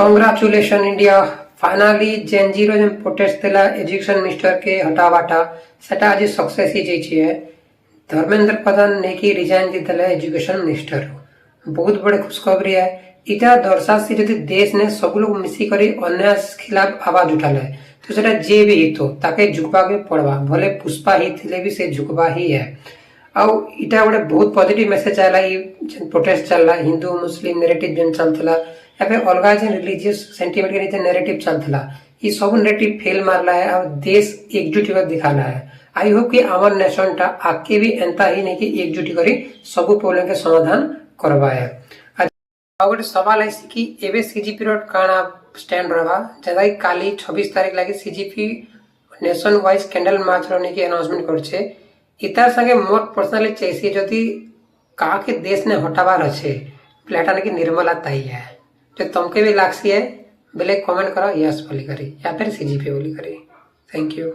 कंग्राचुलेशन India finally जेनजीरो जेन protest थिला education minister के हटावाटा सेटा आज सक्सेस ही जाइए है। धर्मेंद्र प्रधान ने की रिजाइन देते एजुकेशन मिनिस्टर बहुत बड़े खुशखबरी है। इटा दर्शासी जदि देश ने सब लोग मिसिक अन्याय खिलाफ आवाज उठाले तो सेटा जे भी हित हो ताके झुकवा के पड़वा भले पुष्पा ही थिले भी से झुकवा ही है। आउ इटा गोटे बहुत पॉजिटिव मेसेज आला प्रोटेस्ट चलला हिंदू मुस्लिम नेरेटिव जेन चलथला या फिर अलग जेन रिलीजियस सेंटिमेंट के नेरेटिव चलथला ये सब नेरेटिव फेल मारला है और देश एकजुट होकर दिखाला है। आई होप कि आवर नेशन टा आके भी एंता ही नहीं कि एकजुट करी सब प्रॉब्लम के समाधान करवाए। गोटे सवाल है कि एबे सीजीपी रो काना स्टैंड रहा जदा काली 26 तारीख लगे CGP nation wise candle march रो ने की अनाउंसमेंट करछे। इतार संगे मोर पर्सनली चाहिए जदि का के देश ने हटावार अच्छे प्लेटा ने की निर्मला ताई है जो तुमके भी लागसी है बेले कमेंट करो यस बोली करी या फिर सीजीपी बोली करी। Thank you.